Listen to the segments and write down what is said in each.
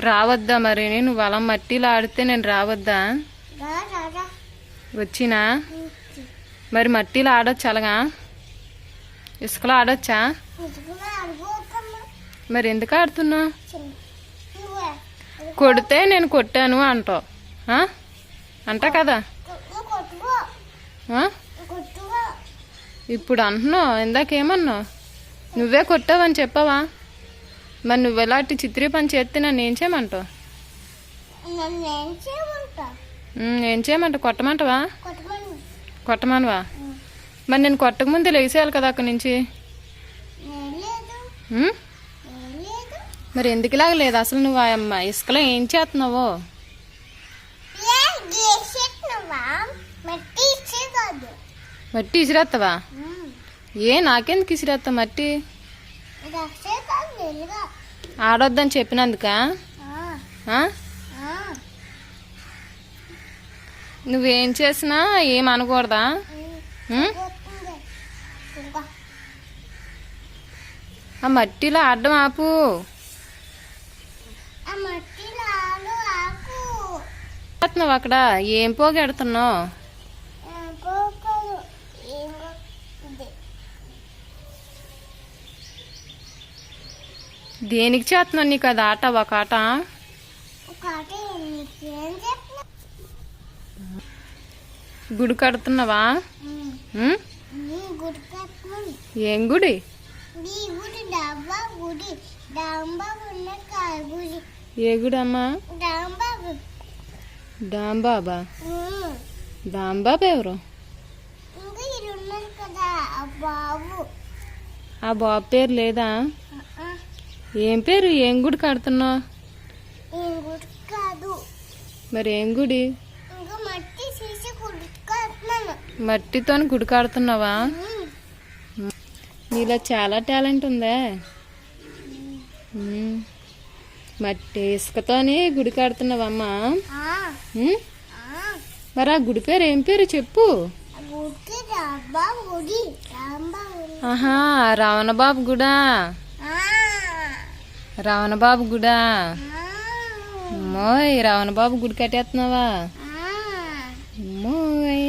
రావద్దా మరి? నువ్వు అలా మట్టిలో ఆడితే నేను రావద్దా? వచ్చినా మరి మట్టిలో ఆడొచ్చు, అలాగా ఇసుకలో ఆడొచ్చా? మరి ఎందుకు ఆడుతున్నావు? కొడితే నేను కొట్టాను అంటావు అంట కదా. ఇప్పుడు అంటున్నావు, ఇందాకేమన్నావు? నువ్వే కొట్టావని చెప్పావా? మరి నువ్వు ఎలాంటి చిత్రీ పని చేస్తే నన్ను ఏం చేయమంటావు? ఏం చేయమంటావు? కొట్టమంటావా? కొట్టమనవా? మరి నేను కొట్టకముందే లేచేయాలి కదా అక్కడి నుంచి. మరి ఎందుకు లాగలేదు అసలు? నువ్వు అమ్మ ఇసుకలో ఏం చేస్తున్నావో? మట్టి ఇసిరేస్తావా? నాకెందుకు ఇసిరేస్తావు మట్టి? ఆడొద్దని చెప్పినందుక? నువ్వేం చేసినా ఏం అనకూడదా? ఆ మట్టిలో ఆడడం ఆపు. అక్కడ ఏం పోగెడుతున్నావు? దేనికి చేస్తున్నావు? నీకు అది ఆట, ఒక ఆట. గుడి కడుతున్నావా? ఏం గుడి? ఏ గుడి అమ్మా? డాంబాబా? డాంబాబు ఎవరు? ఆ బాబు పేరు లేదా? ఏం పేరు? ఏం గుడి కడుతున్నావు? మరి ఏం గుడి? మట్టితో గుడి కడుతున్నావా? నీలో చాలా టాలెంట్ ఉందే. మట్టి ఇసుకతోని గుడి కడుతున్నావమ్మా. మరి ఆ గుడి పేరు ఏం పేరు చెప్పు? ఆహా, రావణబాబు గుడా? రావణబాబు గుడా? అమ్మోయ్, రావణబాబు గుడి కట్టేస్తున్నావా? అమ్మోయ్,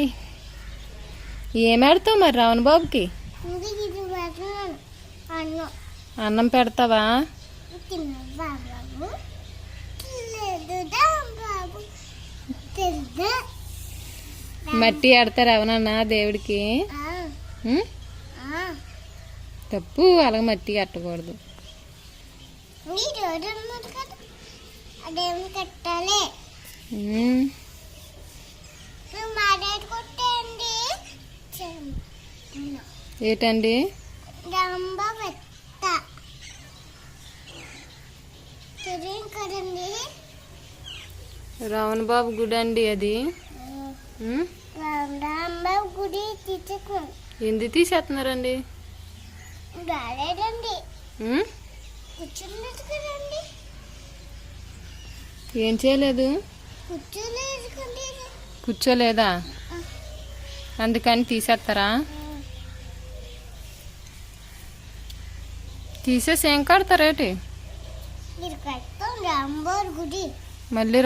ఏం పెడతావు మరి రావణబాబుకి? అన్నం పెడతావా? మట్టి ఆడతారు ఎవరన్నా దేవుడికి? తప్పు, అలాగ మట్టి కట్టకూడదు. ఏంటండి? రావణబాబు గుడి అండి అది. ఎందుకు తీసేస్తున్నారండి? ఏం చేయలేదు? కూర్చోలేదా? అందుకని తీసేస్తారా? తీసేసి ఏం కడతారేటి? మళ్ళీ